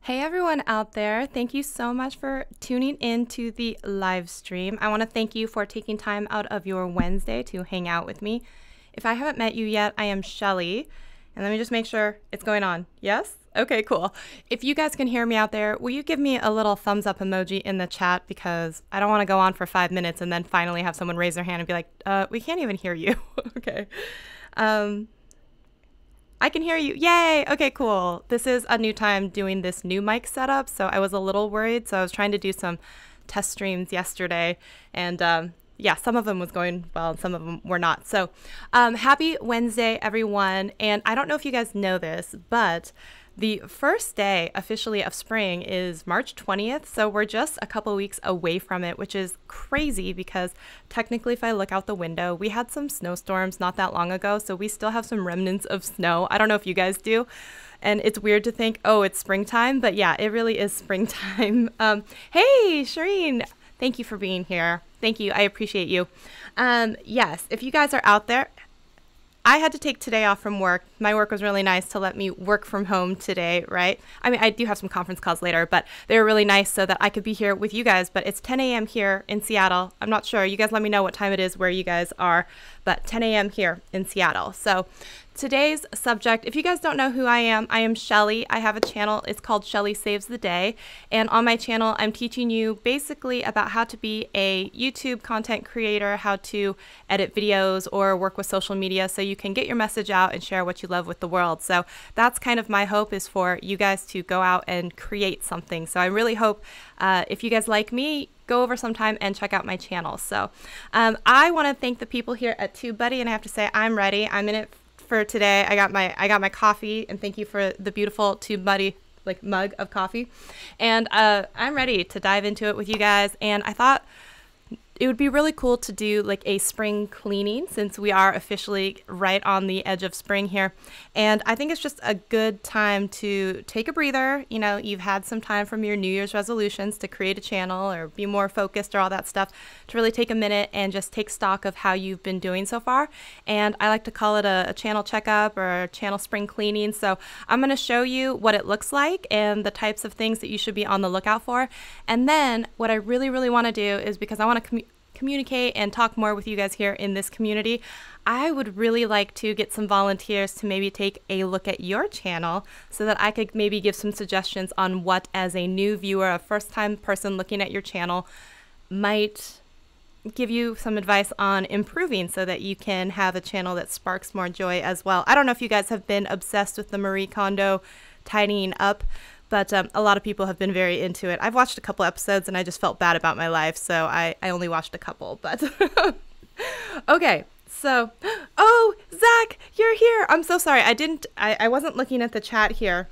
Hey everyone out there, thank you so much for tuning in to the live stream. I want to thank you for taking time out of your Wednesday to hang out with me. If I haven't met you yet, I am Shelly, and let me just make sure it's going on. Yes? Okay, cool. If you guys can hear me out there, will you give me a little thumbs up emoji in the chat, because I don't want to go on for 5 minutes and then finally have someone raise their hand and be like, we can't even hear you. Okay. I can hear you. Yay. Okay, cool. This is a new time doing this new mic setup, so I was a little worried. So I was trying to do some test streams yesterday, and yeah, some of them was going well and some of them were not. So happy Wednesday, everyone. And I don't know if you guys know this, but the first day officially of spring is March 20th. So we're just a couple weeks away from it, which is crazy because technically if I look out the window, we had some snowstorms not that long ago. So we still have some remnants of snow. I don't know if you guys do. And it's weird to think, oh, it's springtime, but yeah, it really is springtime. Hey, Shireen, thank you for being here. Thank you. I appreciate you. Yes, if you guys are out there, I had to take today off from work. My work was really nice to let me work from home today, right? I mean, I do have some conference calls later, but they were really nice so that I could be here with you guys. But it's 10 a.m. here in Seattle. I'm not sure. You guys let me know what time it is where you guys are, but 10 a.m. here in Seattle. So today's subject, if you guys don't know who I am Shelly. I have a channel. It's called Shelly Saves the Day. And on my channel, I'm teaching you basically about how to be a YouTube content creator, how to edit videos or work with social media so you can get your message out and share what you love with the world. So that's kind of my hope, is for you guys to go out and create something. So I really hope if you guys like me, go over sometime and check out my channel. So I want to thank the people here at TubeBuddy, and I have to say I'm ready. I'm in it for today. I got my coffee, and thank you for the beautiful TubeBuddy like mug of coffee. And I'm ready to dive into it with you guys. And I thought it would be really cool to do like a spring cleaning, since we are officially right on the edge of spring here. And I think it's just a good time to take a breather. You know, you've had some time from your New Year's resolutions to create a channel or be more focused or all that stuff, to really take a minute and just take stock of how you've been doing so far. And I like to call it a channel checkup or a channel spring cleaning. So I'm going to show you what it looks like and the types of things that you should be on the lookout for. And then what I really, really want to do is, because I want to communicate and talk more with you guys here in this community, I would really like to get some volunteers to maybe take a look at your channel so that I could maybe give some suggestions on what, as a new viewer, a first-time person looking at your channel, might give you some advice on improving so that you can have a channel that sparks more joy as well. I don't know if you guys have been obsessed with the Marie Kondo tidying up, but a lot of people have been very into it. I've watched a couple episodes and I just felt bad about my life, so I only watched a couple, but okay. So, oh, Zach, you're here. I'm so sorry. I wasn't looking at the chat here,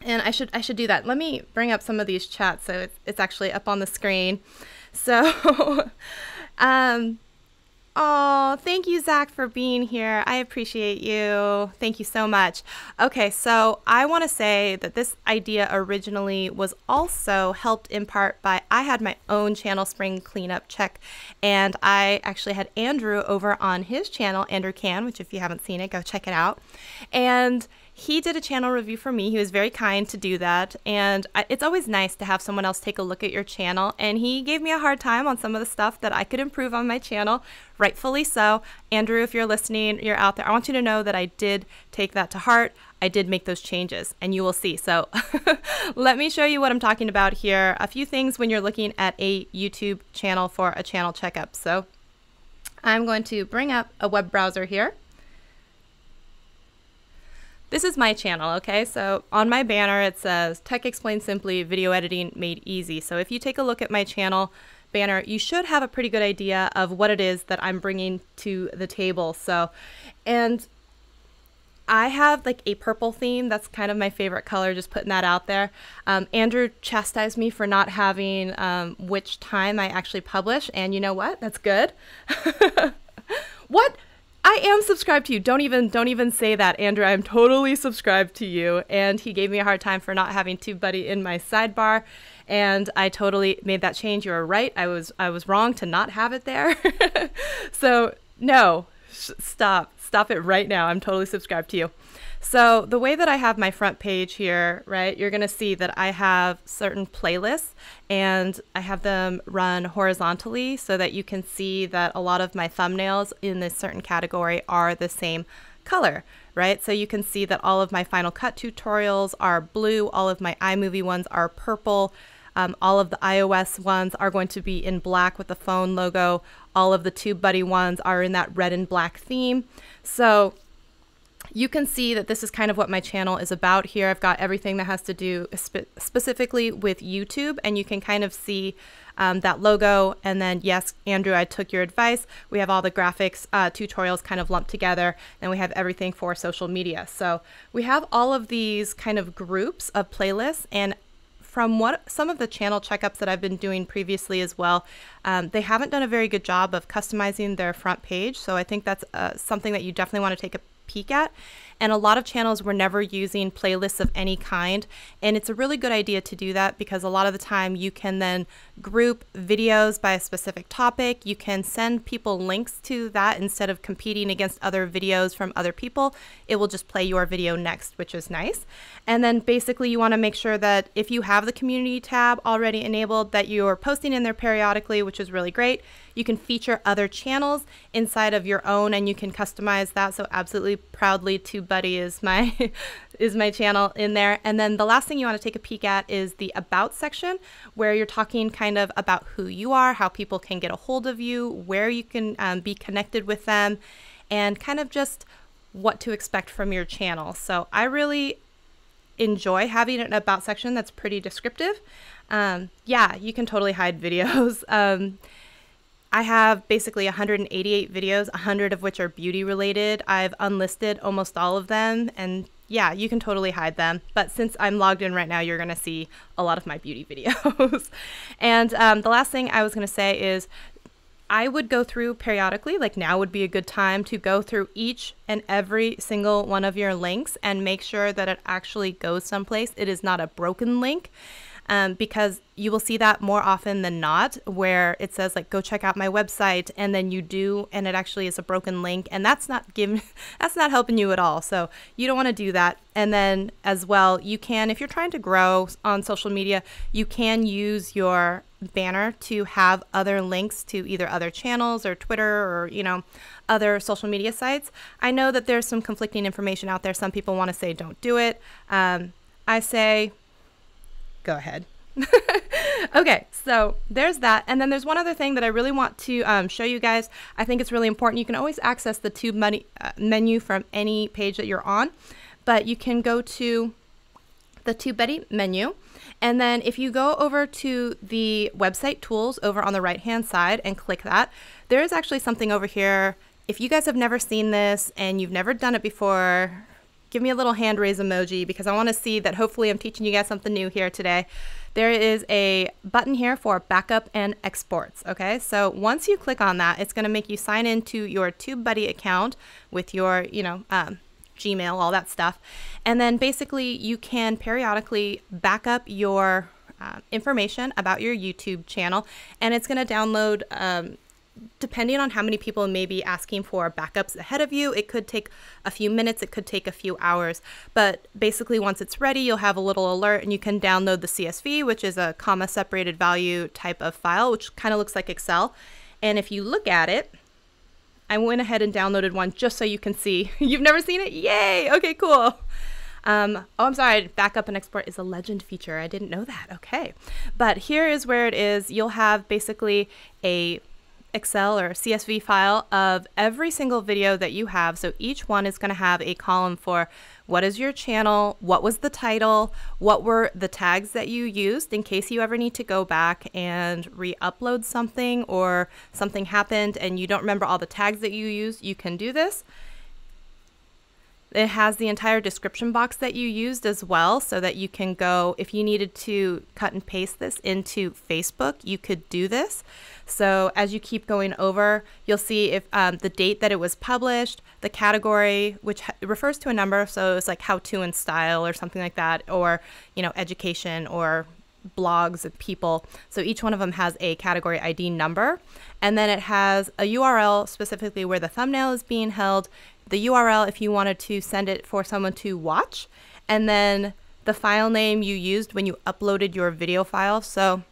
and I should do that. Let me bring up some of these chats so it's actually up on the screen. So, oh, thank you, Zach, for being here. I appreciate you. Thank you so much. Okay, so I want to say that this idea originally was also helped in part by, I had my own channel spring cleanup check, and I actually had Andrew over on his channel, Andrew Can, which if you haven't seen it, go check it out. And he did a channel review for me. He was very kind to do that. And it's always nice to have someone else take a look at your channel. And he gave me a hard time on some of the stuff that I could improve on my channel, rightfully so. Andrew, if you're listening, you're out there, I want you to know that I did take that to heart. I did make those changes, and you will see. So let me show you what I'm talking about here. A few things when you're looking at a YouTube channel for a channel checkup. So I'm going to bring up a web browser here. This is my channel, okay? So on my banner, it says Tech Explained Simply, Video Editing Made Easy. So if you take a look at my channel banner, you should have a pretty good idea of what it is that I'm bringing to the table. So, and I have like a purple theme. That's kind of my favorite color, just putting that out there. Andrew chastised me for not having which time I actually publish. And you know what? That's good. What? I am subscribed to you. Don't even say that, Andrew. I'm totally subscribed to you. And he gave me a hard time for not having TubeBuddy in my sidebar, and I totally made that change. You were right. I was wrong to not have it there. So no, stop it right now. I'm totally subscribed to you. So the way that I have my front page here, right, you're going to see that I have certain playlists and I have them run horizontally so that you can see that a lot of my thumbnails in this certain category are the same color, right? So you can see that all of my Final Cut tutorials are blue, all of my iMovie ones are purple, all of the iOS ones are going to be in black with the phone logo, all of the TubeBuddy ones are in that red and black theme. So you can see that this is kind of what my channel is about here. I've got everything that has to do specifically with YouTube, and you can kind of see that logo. And then, yes, Andrew, I took your advice. We have all the graphics tutorials kind of lumped together, and we have everything for social media. So we have all of these kind of groups of playlists, and from what some of the channel checkups that I've been doing previously as well, they haven't done a very good job of customizing their front page. So I think that's something that you definitely want to take a peek at. And a lot of channels were never using playlists of any kind, and it's a really good idea to do that because a lot of the time you can then group videos by a specific topic. You can send people links to that instead of competing against other videos from other people. It will just play your video next, which is nice. And then basically you want to make sure that if you have the community tab already enabled, that you're posting in there periodically, which is really great. You can feature other channels inside of your own, and you can customize that. So absolutely proudly, TubeBuddy is my is my channel in there. And then the last thing you want to take a peek at is the About section, where you're talking kind of about who you are, how people can get a hold of you, where you can be connected with them, and kind of just what to expect from your channel. So I really enjoy having an About section that's pretty descriptive. Yeah, you can totally hide videos. I have basically 188 videos, 100 of which are beauty related. I've unlisted almost all of them, and yeah, you can totally hide them. But since I'm logged in right now, you're going to see a lot of my beauty videos. And the last thing I was going to say is I would go through periodically, like now would be a good time to go through each and every single one of your links and make sure that it actually goes someplace. It is not a broken link. Because you will see that more often than not, where it says like, go check out my website, and then you do, and it actually is a broken link, and that's not helping you at all. So you don't want to do that. And then as well, you can, if you're trying to grow on social media, you can use your banner to have other links to either other channels or Twitter or, you know, other social media sites. I know that there's some conflicting information out there. Some people want to say don't do it. I say go ahead. Okay, so there's that. And then there's one other thing that I really want to show you guys. I think it's really important. You can always access the TubeBuddy menu from any page that you're on, but you can go to the TubeBuddy menu. And then if you go over to the website tools over on the right-hand side and click that, there is actually something over here. If you guys have never seen this and you've never done it before, give me a little hand raise emoji because I want to see that hopefully I'm teaching you guys something new here today. There is a button here for backup and exports. Okay, so once you click on that, it's going to make you sign into your TubeBuddy account with your, Gmail, all that stuff. And then basically you can periodically back up your information about your YouTube channel, and it's going to download depending on how many people may be asking for backups ahead of you. It could take a few minutes, it could take a few hours, but basically once it's ready, you'll have a little alert and you can download the CSV, which is a comma separated value type of file, which kind of looks like Excel. And if you look at it, I went ahead and downloaded one just so you can see. You've never seen it? Yay! Okay, cool. Oh, I'm sorry, backup and export is a legend feature. I didn't know that. Okay. But here is where it is. You'll have basically a Excel or CSV file of every single video that you have. So each one is going to have a column for what is your channel, what was the title, what were the tags that you used in case you ever need to go back and re-upload something or something happened and you don't remember all the tags that you used. You can do this. It has the entire description box that you used as well, so that you can go, if you needed to cut and paste this into Facebook, you could do this. So as you keep going over, you'll see if the date that it was published, the category, which refers to a number, so it's like how to and style or something like that, or education or blogs and people. So each one of them has a category ID number, and then it has a URL specifically where the thumbnail is being held, the URL if you wanted to send it for someone to watch, and then the file name you used when you uploaded your video file. So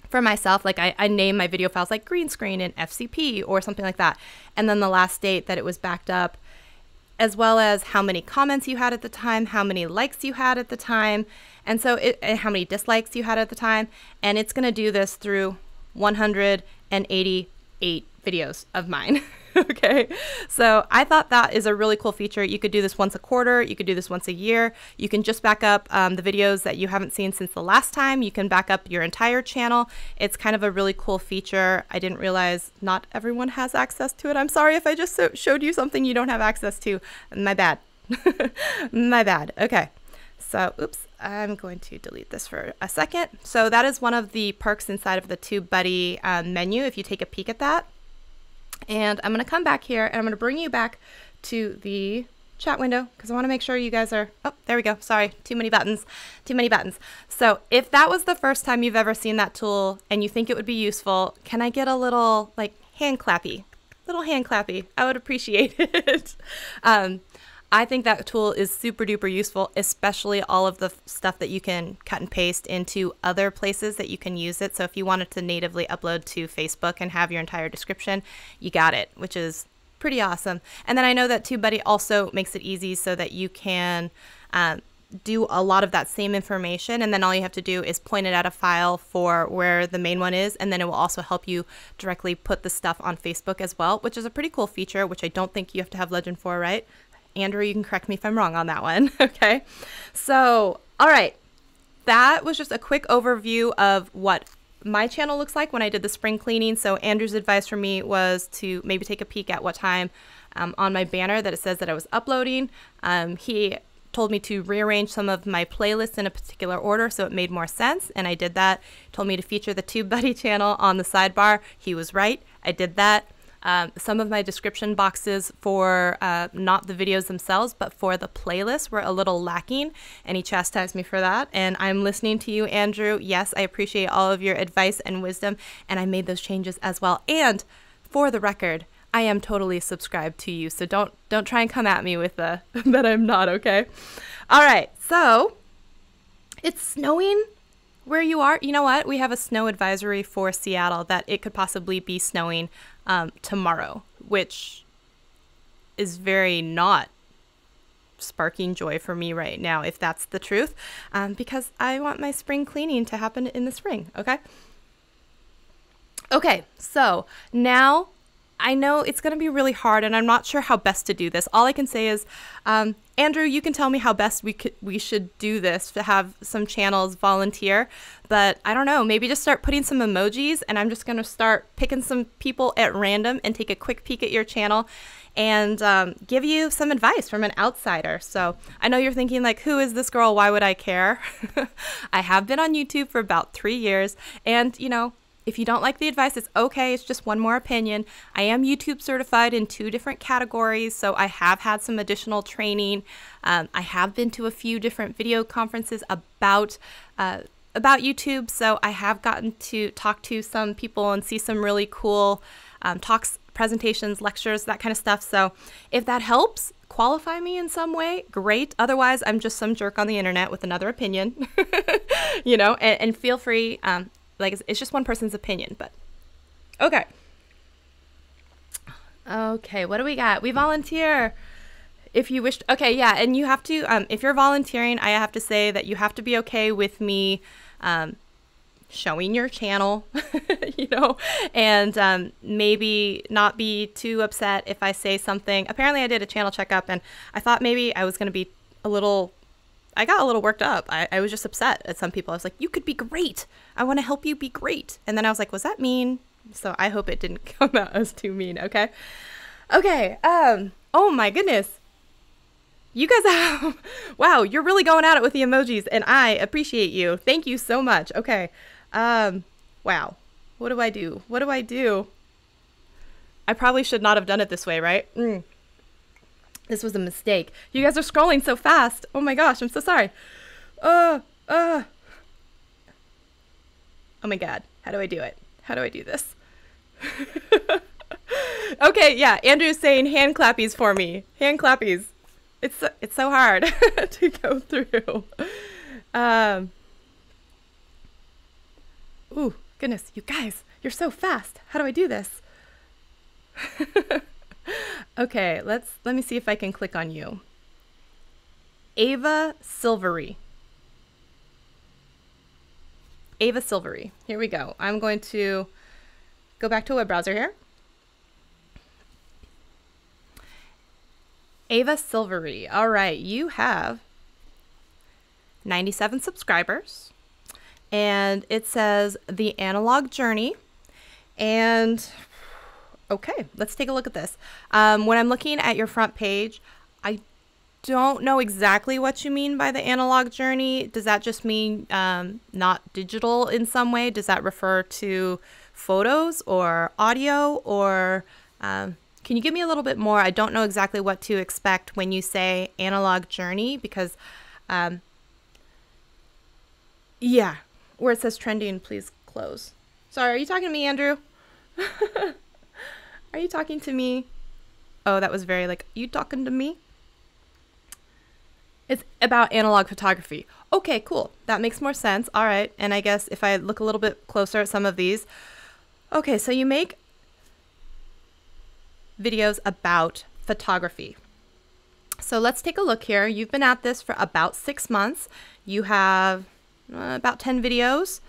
for myself, like I name my video files like green screen and FCP or something like that. And then the last date that it was backed up, as well as how many comments you had at the time, how many likes you had at the time, and so and how many dislikes you had at the time. And it's going to do this through 188 videos of mine. Okay, so I thought that is a really cool feature. You could do this once a quarter, you could do this once a year. You can just back up the videos that you haven't seen since the last time. You can back up your entire channel. It's kind of a really cool feature. I didn't realize not everyone has access to it. I'm sorry if I just showed you something you don't have access to. My bad. My bad. Okay, so oops, I'm going to delete this for a second. So that is one of the perks inside of the TubeBuddy menu if you take a peek at that. And I'm going to come back here and I'm going to bring you back to the chat window because I want to make sure you guys are, oh, there we go. Sorry, too many buttons. So if that was the first time you've ever seen that tool and you think it would be useful, can I get a little like hand clappy? I would appreciate it. I think that tool is super duper useful, especially all of the stuff that you can cut and paste into other places that you can use it. So if you wanted to natively upload to Facebook and have your entire description, you got it, which is pretty awesome. And then I know that TubeBuddy also makes it easy so that you can do a lot of that same information, and then all you have to do is point it at a file for where the main one is, and then it will also help you directly put the stuff on Facebook as well, which is a pretty cool feature, which I don't think you have to have Legend for, right? Andrew, you can correct me if I'm wrong on that one. Okay, so all right, that was just a quick overview of what my channel looks like when I did the spring cleaning. So Andrew's advice for me was to maybe take a peek at what time on my banner that it says that I was uploading. He told me to rearrange some of my playlists in a particular order so it made more sense, and I did that. Told me to feature the TubeBuddy channel on the sidebar. He was right. I did that. Some of my description boxes for not the videos themselves, but for the playlist were a little lacking, and he chastised me for that. And I'm listening to you, Andrew. Yes, I appreciate all of your advice and wisdom, and I made those changes as well. And for the record, I am totally subscribed to you, so don't try and come at me with that I'm not, okay? All right, so it's snowing where you are. You know what? We have a snow advisory for Seattle that it could possibly be snowing tomorrow, which is very not sparking joy for me right now, if that's the truth, because I want my spring cleaning to happen in the spring, okay? Okay, so now I know it's going to be really hard, and I'm not sure how best to do this. All I can say is, Andrew, you can tell me how best we should do this to have some channels volunteer, but I don't know, maybe just start putting some emojis, and I'm just going to start picking some people at random and take a quick peek at your channel and give you some advice from an outsider. So I know you're thinking like, who is this girl? Why would I care? I have been on YouTube for about 3 years, and you know, if you don't like the advice, it's okay. It's just one more opinion. I am YouTube certified in 2 different categories, so I have had some additional training. I have been to a few different video conferences about YouTube, so I have gotten to talk to some people and see some really cool talks, presentations, lectures, that kind of stuff. So if that helps qualify me in some way, great. Otherwise, I'm just some jerk on the internet with another opinion, you know, and feel free. Like, it's just one person's opinion, but okay. Okay, what do we got? We volunteer if you wish. Okay, yeah, and you have to, if you're volunteering, I have to say that you have to be okay with me showing your channel, you know, and maybe not be too upset if I say something. Apparently, I did a channel checkup, and I thought maybe I was going to be I got a little worked up. I was just upset at some people. I was like, you could be great. I want to help you be great. And then I was like, was that mean? So I hope it didn't come out as too mean, okay? Okay, oh my goodness. You guys have, wow, you're really going at it with the emojis, and I appreciate you. Thank you so much. Okay, wow. What do I do? What do I do? I probably should not have done it this way, right? This was a mistake. You guys are scrolling so fast. Oh my gosh, I'm so sorry. Oh my God. How do I do it? How do I do this? Okay, yeah. Andrew's saying hand clappies for me. Hand clappies. It's so hard to go through. Ooh, goodness, you guys, you're so fast. How do I do this? Okay, let me see if I can click on you. Ava Silveri. Ava Silveri. Here we go. I'm going to go back to a web browser here. Ava Silveri. All right, you have 97 subscribers, and it says The Analog Journey. And okay, let's take a look at this. When I'm looking at your front page, I don't know exactly what you mean by the analog journey. Does that just mean not digital in some way? Does that refer to photos or audio, or can you give me a little bit more? I don't know exactly what to expect when you say analog journey, because yeah, where it says trending, please close. Sorry, are you talking to me, Andrew? Are you talking to me? Oh, that was very like, you talking to me? It's about analog photography. Okay, cool. That makes more sense. All right. And I guess if I look a little bit closer at some of these. Okay, so you make videos about photography. So let's take a look here. You've been at this for about 6 months. You have about 10 videos.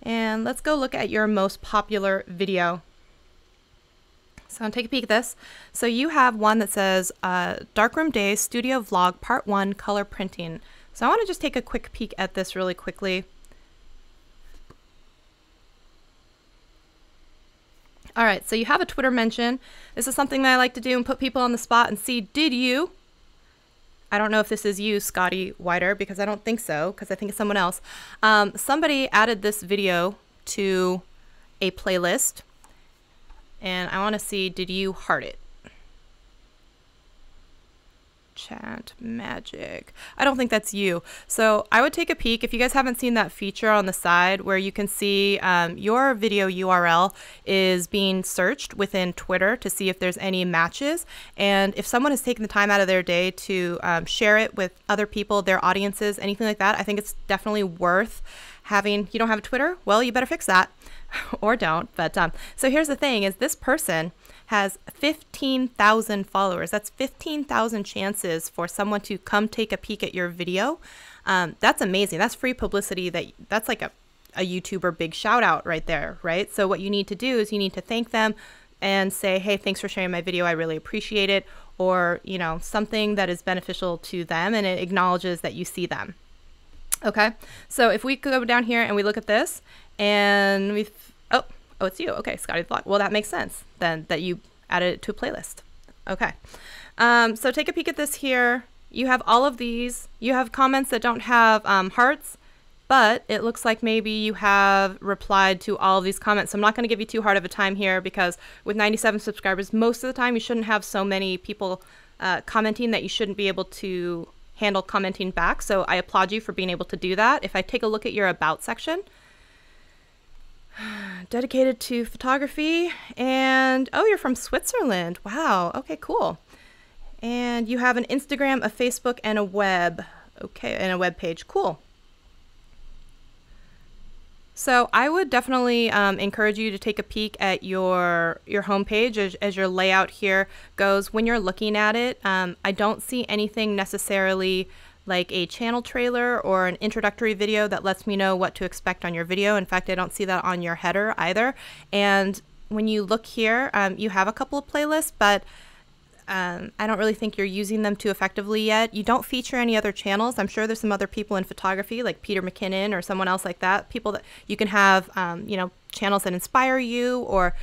And let's go look at your most popular video. So I'll take a peek at this. So you have one that says Darkroom Days Studio Vlog Part 1 Color Printing. So I want to just take a quick peek at this really quickly. All right, so you have a Twitter mention. This is something that I like to do and put people on the spot and see, did you? I don't know if this is you, Scotty Whiter, because I don't think so, because I think it's someone else. Somebody added this video to a playlist. And I want to see, did you heart it? Chat magic. I don't think that's you. So I would take a peek. If you guys haven't seen that feature on the side where you can see your video URL is being searched within Twitter to see if there's any matches. And if someone has taken the time out of their day to share it with other people, their audiences, anything like that, I think it's definitely worth having. You don't have a Twitter? Well, you better fix that. Or don't, but so here's the thing, is this person has 15,000 followers. That's 15,000 chances for someone to come take a peek at your video. That's amazing. That's free publicity. That's like a YouTuber big shout out right there, right? So what you need to do is you need to thank them and say, hey, thanks for sharing my video. I really appreciate it. Or, you know, something that is beneficial to them and it acknowledges that you see them. Okay, so if we go down here and we look at this, and oh, it's you. Okay, Scotty the Vlog. Well, that makes sense then that you added it to a playlist. Okay, so take a peek at this here. You have all of these. You have comments that don't have hearts, but it looks like maybe you have replied to all of these comments. So I'm not going to give you too hard of a time here, because with 97 subscribers, most of the time you shouldn't have so many people commenting that you shouldn't be able to handle commenting back. So I applaud you for being able to do that. If I take a look at your about section, dedicated to photography, and oh, you're from Switzerland. Wow. Okay, cool. And you have an Instagram, a Facebook, and a web. Okay, and a web page. Cool. So I would definitely encourage you to take a peek at your homepage as your layout here goes. When you're looking at it, I don't see anything necessarily like a channel trailer or an introductory video that lets me know what to expect on your video. In fact, I don't see that on your header either. And when you look here, you have a couple of playlists, but I don't really think you're using them too effectively yet. You don't feature any other channels. I'm sure there's some other people in photography like Peter McKinnon or someone else like that. People that you can have, you know, channels that inspire you, or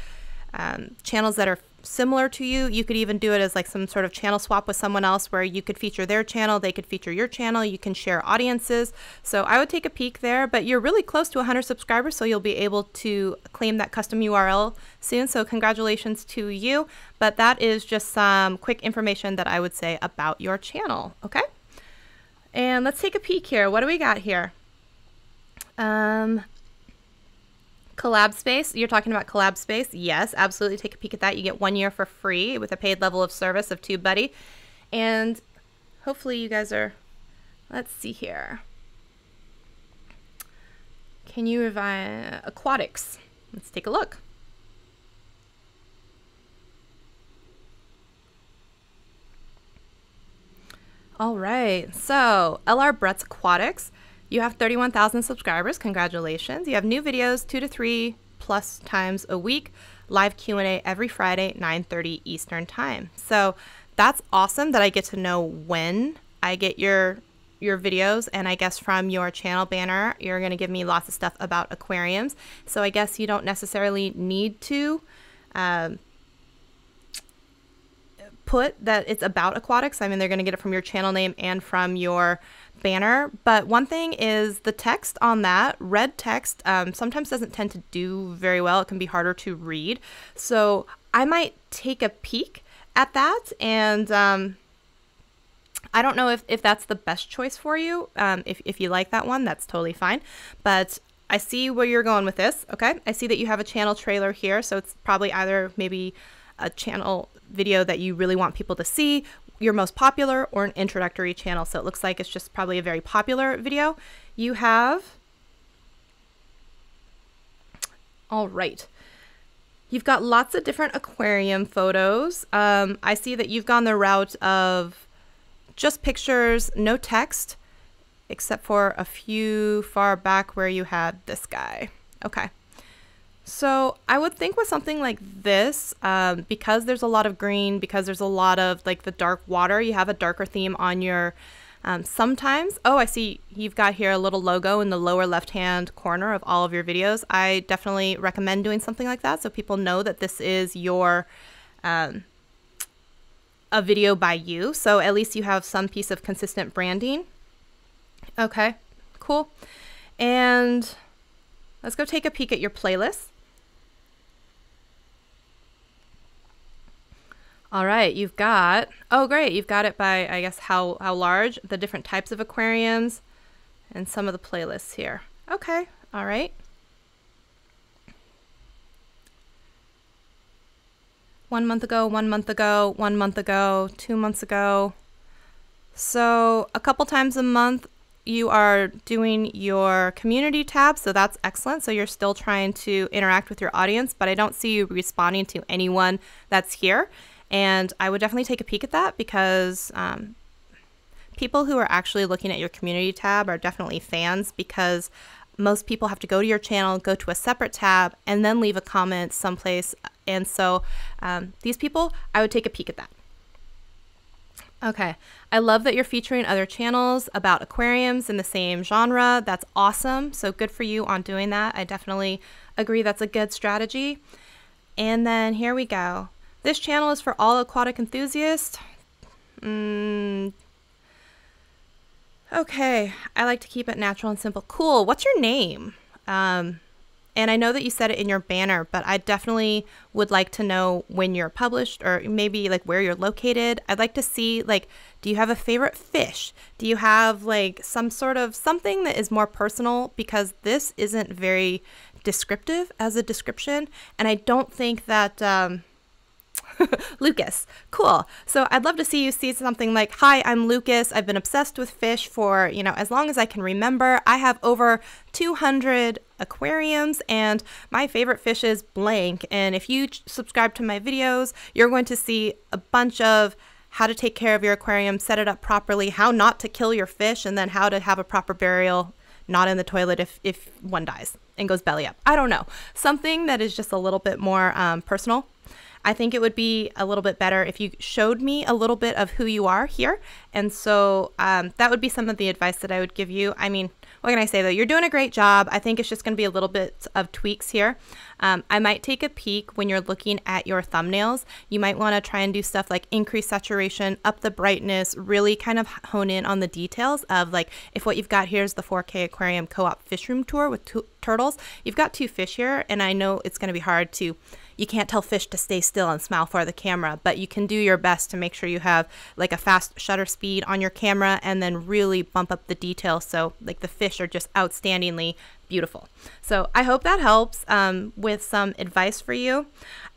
channels that are similar to you. You could even do it as like some sort of channel swap with someone else where you could feature their channel, they could feature your channel, you can share audiences. So I would take a peek there, but you're really close to 100 subscribers, so you'll be able to claim that custom URL soon. So congratulations to you. But that is just some quick information that I would say about your channel. Okay. And let's take a peek here. What do we got here? Collab Space, you're talking about Collab Space? Yes, absolutely. Take a peek at that. You get 1 year for free with a paid level of service of TubeBuddy. And hopefully you guys are, let's see here. Can you revive Aquatics? Let's take a look. All right, so LR Bret's Aquatics. You have 31,000 subscribers. Congratulations. You have new videos 2 to 3 plus times a week. Live Q&A every Friday, 9:30 Eastern time. So that's awesome that I get to know when I get your videos, and I guess from your channel banner, you're going to give me lots of stuff about aquariums. So I guess you don't necessarily need to put that it's about aquatics. I mean, they're going to get it from your channel name and from your banner. But one thing is the text on that, red text, sometimes doesn't tend to do very well. It can be harder to read. So I might take a peek at that, and I don't know if that's the best choice for you. If you like that one, that's totally fine. But I see where you're going with this. Okay, I see that you have a channel trailer here, so it's probably either maybe a channel video that you really want people to see, your most popular, or an introductory channel. So it looks like it's just probably a very popular video. You have, all right, you've got lots of different aquarium photos. I see that you've gone the route of just pictures, no text, except for a few far back where you had this guy. Okay. So I would think with something like this, because there's a lot of green, because there's a lot of like the dark water, you have a darker theme on your, sometimes, oh, I see you've got here a little logo in the lower left-hand corner of all of your videos. I definitely recommend doing something like that so people know that this is your, a video by you. So at least you have some piece of consistent branding. Okay, cool. And let's go take a peek at your playlist. All right, you've got, oh great, you've got it by, I guess, how large, the different types of aquariums, and some of the playlists here. Okay, all right. One month ago, 1 month ago, 1 month ago, 2 months ago. So a couple times a month you are doing your community tab, so that's excellent. So you're still trying to interact with your audience, but I don't see you responding to anyone that's here. And I would definitely take a peek at that, because people who are actually looking at your community tab are definitely fans, because most people have to go to your channel, go to a separate tab, and then leave a comment someplace. And so these people, I would take a peek at that. Okay, I love that you're featuring other channels about aquariums in the same genre. That's awesome. So good for you on doing that. I definitely agree that's a good strategy. And then here we go. This channel is for all aquatic enthusiasts. Okay, I like to keep it natural and simple. Cool, what's your name? And I know that you said it in your banner, but I definitely would like to know when you're published, or maybe like where you're located. I'd like to see, like, do you have a favorite fish? Do you have like some sort of something that is more personal? Because this isn't very descriptive as a description, and I don't think that Lucas, cool. So I'd love to see you see something like, hi, I'm Lucas. I've been obsessed with fish for, you know, as long as I can remember. I have over 200 aquariums and my favorite fish is blank. And if you subscribe to my videos, you're going to see a bunch of how to take care of your aquarium, set it up properly, how not to kill your fish, and then how to have a proper burial, not in the toilet if one dies and goes belly up. I don't know. Something that is just a little bit more personal. I think it would be a little bit better if you showed me a little bit of who you are here. And so that would be some of the advice that I would give you. I mean, what can I say though? You're doing a great job. I think it's just going to be a little bit of tweaks here. I might take a peek when you're looking at your thumbnails. You might want to try and do stuff like increase saturation, up the brightness, really kind of hone in on the details of like, if what you've got here is the 4K aquarium co-op fish room tour with turtles, you've got 2 fish here, and I know it's going to be hard to, you can't tell fish to stay still and smile for the camera, but you can do your best to make sure you have like a fast shutter speed on your camera and then really bump up the detail so like the fish are just outstandingly beautiful. So I hope that helps with some advice for you.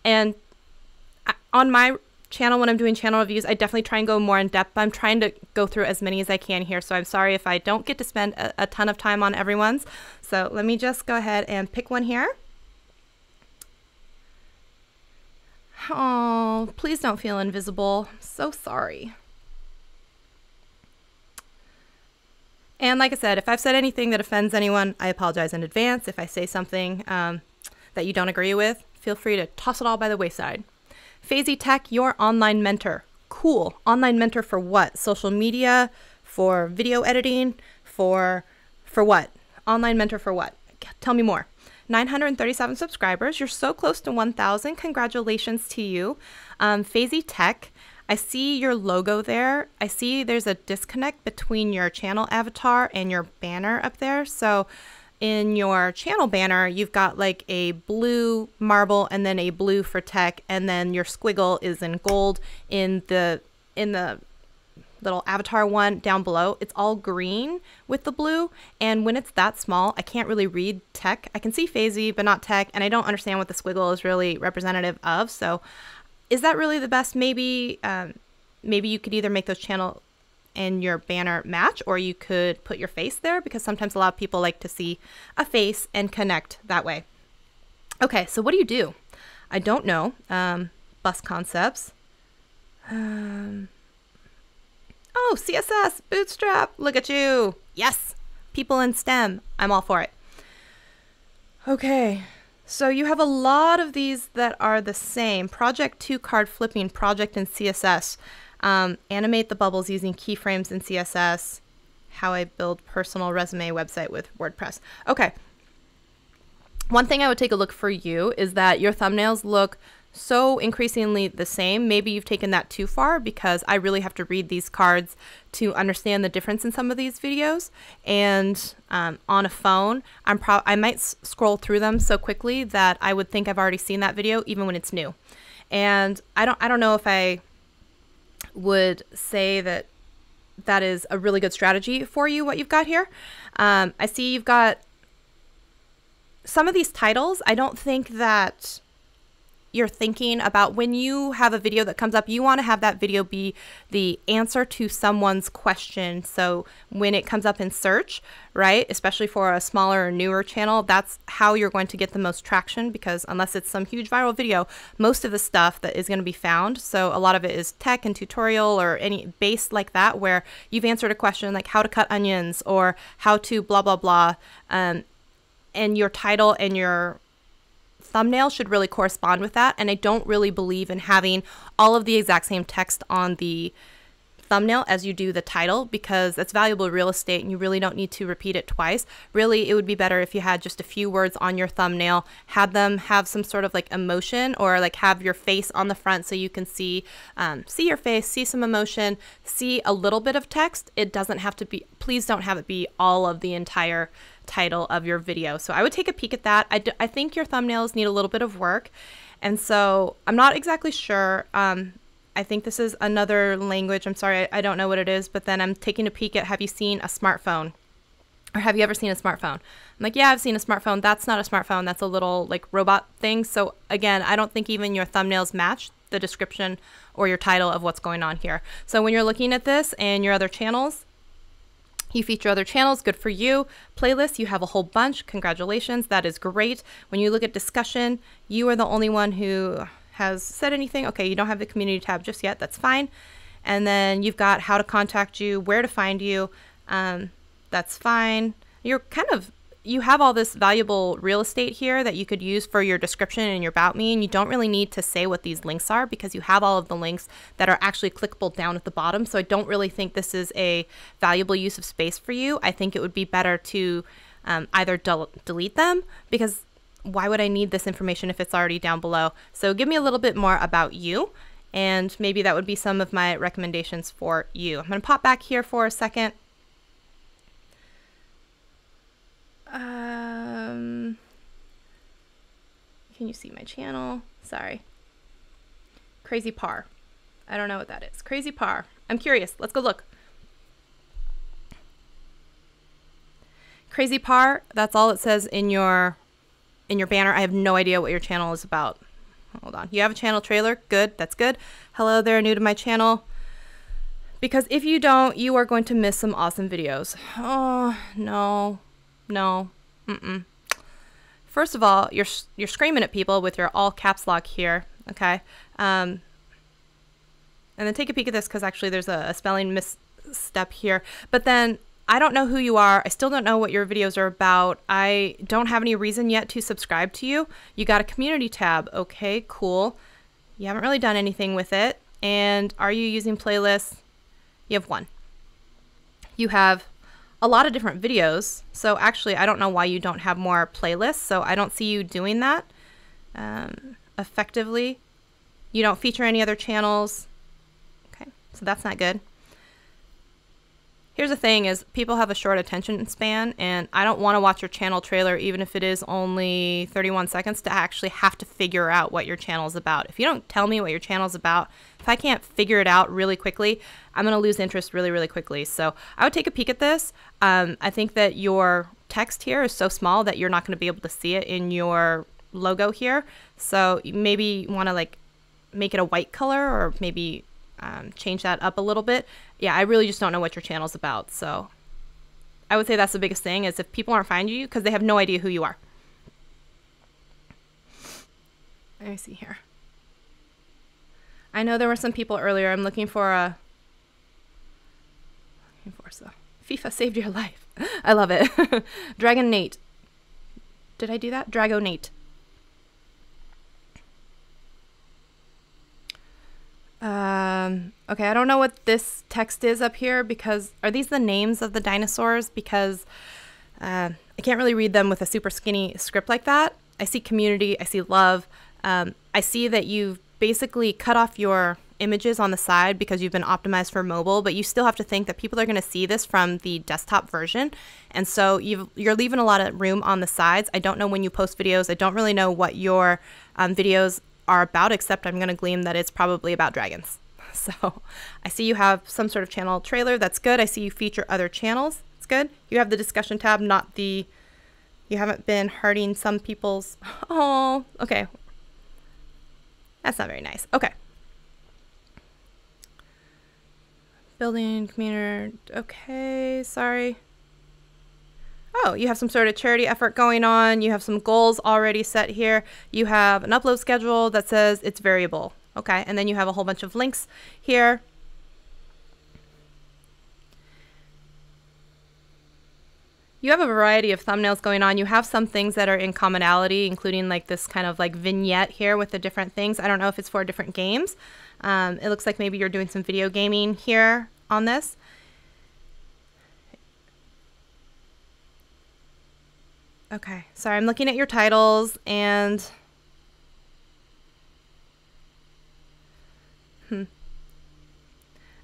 And on my channel, when I'm doing channel reviews, I definitely try and go more in depth. I'm trying to go through as many as I can here, so I'm sorry if I don't get to spend a ton of time on everyone's. So let me just go ahead and pick one here. Oh, please don't feel invisible. So sorry. And like I said, if I've said anything that offends anyone, I apologize in advance. If I say something that you don't agree with, feel free to toss it all by the wayside. Fazy Tech, your online mentor. Cool. Online mentor for what? Social media? For video editing? For what? Online mentor for what? Tell me more. 937 subscribers. You're so close to 1,000. Congratulations to you. Fazy Tech, I see your logo there. I see there's a disconnect between your channel avatar and your banner up there. So in your channel banner, you've got like a blue marble and then a blue for tech, and then your squiggle is in gold. In the little avatar one down below, it's all green with the blue, and when it's that small, I can't really read tech. I can see Fazy, but not tech, and I don't understand what the squiggle is really representative of. So is that really the best? Maybe maybe you could either make those channel and your banner match, or you could put your face there, because sometimes a lot of people like to see a face and connect that way. Okay, so what do? I don't know. Bus concepts. Oh, CSS, Bootstrap, look at you. Yes, people in STEM, I'm all for it. Okay, so you have a lot of these that are the same. Project 2 card flipping, project in CSS. Animate the bubbles using keyframes in CSS. How I build personal resume website with WordPress. Okay. One thing I would take a look for you is that your thumbnails look so increasingly the same. Maybe you've taken that too far, because I really have to read these cards to understand the difference in some of these videos. And on a phone, I might scroll through them so quickly that I would think I've already seen that video even when it's new. And I don't know if I would say that that is a really good strategy for you, what you've got here. I see you've got some of these titles. I don't think that you're thinking about when you have a video that comes up, you want to have that video be the answer to someone's question. So when it comes up in search, right, especially for a smaller or newer channel, that's how you're going to get the most traction, because unless it's some huge viral video, most of the stuff that is going to be found, so a lot of it is tech and tutorial or any base like that, where you've answered a question like how to cut onions or how to blah, blah, blah, and your title and your thumbnail should really correspond with that. And I don't really believe in having all of the exact same text on the thumbnail as you do the title, because that's valuable real estate and you really don't need to repeat it twice. Really, it would be better if you had just a few words on your thumbnail, had them have some sort of like emotion, or like have your face on the front so you can see your face, see some emotion, see a little bit of text. It doesn't have to be, please don't have it be all of the entire title of your video. So I would take a peek at that. I think your thumbnails need a little bit of work, and so I'm not exactly sure. I think this is another language. I'm sorry, I don't know what it is, but then I'm taking a peek at, have you seen a smartphone? Or have you ever seen a smartphone? I'm like, yeah, I've seen a smartphone. That's not a smartphone. That's a little like robot thing. So again, I don't think even your thumbnails match the description or your title of what's going on here. So when you're looking at this and your other channels, you feature other channels, good for you. Playlists, you have a whole bunch. Congratulations, that is great. When you look at discussion, you are the only one who has said anything. Okay, you don't have the community tab just yet, that's fine. And then you've got how to contact you, where to find you, that's fine. You have all this valuable real estate here that you could use for your description and your about me, and you don't really need to say what these links are because you have all of the links that are actually clickable down at the bottom. So I don't really think this is a valuable use of space for you. I think it would be better to either delete them, because why would I need this information if it's already down below? So give me a little bit more about you, and maybe that would be some of my recommendations for you. I'm going to pop back here for a second. Can you see my channel? Sorry. Crazy Par. I don't know what that is. Crazy Par. I'm curious. Let's go look. Crazy Par, that's all it says in your banner. I have no idea what your channel is about. Hold on. You have a channel trailer? Good. That's good. Hello there, new to my channel. Because if you don't, you are going to miss some awesome videos. Oh, no. No. Mm-mm. First of all, you're screaming at people with your all caps lock here, okay? And then take a peek at this because actually there's a spelling misstep here. But then I don't know who you are. I still don't know what your videos are about. I don't have any reason yet to subscribe to you. You got a community tab. Okay, cool. You haven't really done anything with it. And are you using playlists? You have one. You have a lot of different videos. So actually, I don't know why you don't have more playlists. So I don't see you doing that effectively. You don't feature any other channels. Okay, so that's not good. Here's the thing is people have a short attention span, and I don't want to watch your channel trailer, even if it is only 31 seconds, to actually have to figure out what your channel is about. If you don't tell me what your channel is about, if I can't figure it out really quickly, I'm going to lose interest really, really quickly. So I would take a peek at this. I think that your text here is so small that you're not going to be able to see it in your logo here. So maybe you want to like make it a white color, or maybe change that up a little bit. Yeah, I really just don't know what your channel's about. So I would say that's the biggest thing, is if people aren't finding you because they have no idea who you are. Let me see here. I know there were some people earlier. I'm looking for so FIFA saved your life. I love it. Dragon Nate. Did I do that? Drago Nate. Okay, I don't know what this text is up here, because are these the names of the dinosaurs? Because I can't really read them with a super skinny script like that. I see community, I see love. I see that you've basically cut off your images on the side because you've been optimized for mobile, but you still have to think that people are going to see this from the desktop version. And so you're leaving a lot of room on the sides. I don't know when you post videos. I don't really know what your videos are about, except I'm going to glean that it's probably about dragons. So I see you have some sort of channel trailer. That's good. I see you feature other channels. It's good. You have the discussion tab, not the, you haven't been hearting some people's, oh, okay. That's not very nice. Okay. Building community, okay, sorry. Oh, you have some sort of charity effort going on. You have some goals already set here. You have an upload schedule that says it's variable. Okay, and then you have a whole bunch of links here. You have a variety of thumbnails going on. You have some things that are in commonality, including like this kind of like vignette here with the different things. I don't know if it's for different games. It looks like maybe you're doing some video gaming here on this. Okay, sorry, I'm looking at your titles and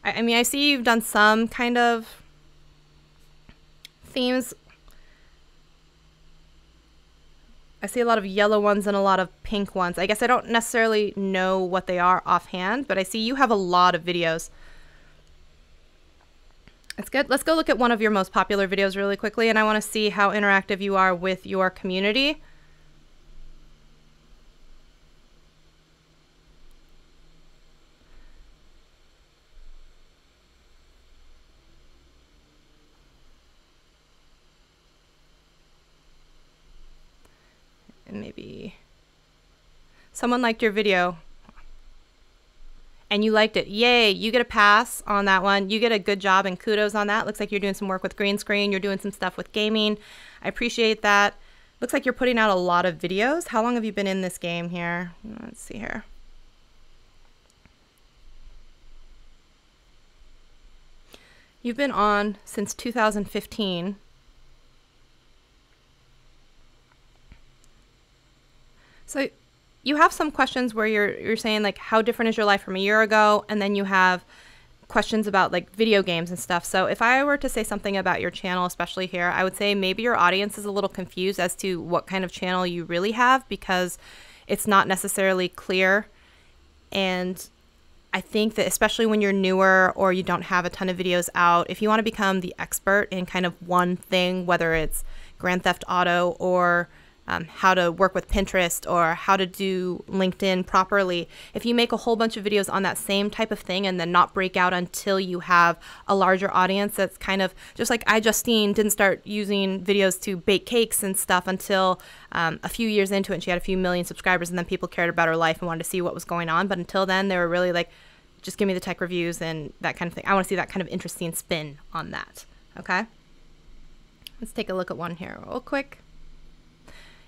I mean, I see you've done some kind of themes. I see a lot of yellow ones and a lot of pink ones. I guess I don't necessarily know what they are offhand, but I see you have a lot of videos. That's good. Let's go look at one of your most popular videos really quickly, and I want to see how interactive you are with your community. And maybe someone liked your video and you liked it. Yay, you get a pass on that one. You get a good job and kudos on that. Looks like you're doing some work with green screen. You're doing some stuff with gaming. I appreciate that. Looks like you're putting out a lot of videos. How long have you been in this game here? Let's see here. You've been on since 2015. So you have some questions where you're saying like, how different is your life from a year ago? And then you have questions about like video games and stuff. So if I were to say something about your channel, especially here, I would say maybe your audience is a little confused as to what kind of channel you really have, because it's not necessarily clear. And I think that especially when you're newer or you don't have a ton of videos out, if you want to become the expert in kind of one thing, whether it's Grand Theft Auto or how to work with Pinterest or how to do LinkedIn properly, if you make a whole bunch of videos on that same type of thing and then not break out until you have a larger audience, that's kind of just like Justine didn't start using videos to bake cakes and stuff until a few years into it, and she had a few million subscribers, and then people cared about her life and wanted to see what was going on. But until then, they were really like, just give me the tech reviews and that kind of thing. I want to see that kind of interesting spin on that. Okay, let's take a look at one here real quick.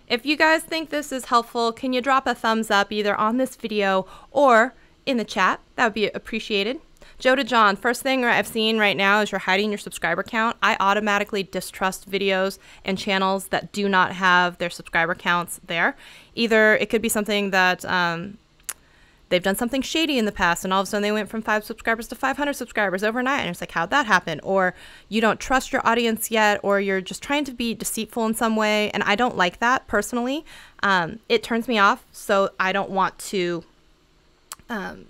If you guys think this is helpful, can you drop a thumbs up either on this video or in the chat? That would be appreciated. Joe to John, first thing I've seen right now is you're hiding your subscriber count. I automatically distrust videos and channels that do not have their subscriber counts there. Either it could be something that they've done something shady in the past and all of a sudden they went from 5 subscribers to 500 subscribers overnight, and it's like, how'd that happen? Or you don't trust your audience yet, or you're just trying to be deceitful in some way, and I don't like that personally. It turns me off, so I don't want to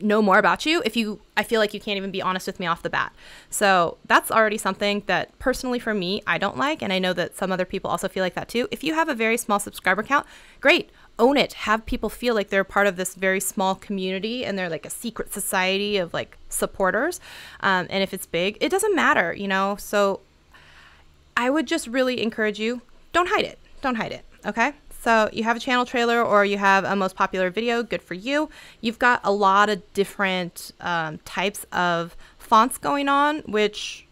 know more about you if I feel like you can't even be honest with me off the bat. So that's already something that personally for me, I don't like, and I know that some other people also feel like that too. If you have a very small subscriber count, great. Own it. Have people feel like they're part of this very small community and they're like a secret society of like supporters. And if it's big, it doesn't matter, you know? So I would just really encourage you, don't hide it. Don't hide it. Okay. So you have a channel trailer or you have a most popular video, good for you. You've got a lot of different types of fonts going on, which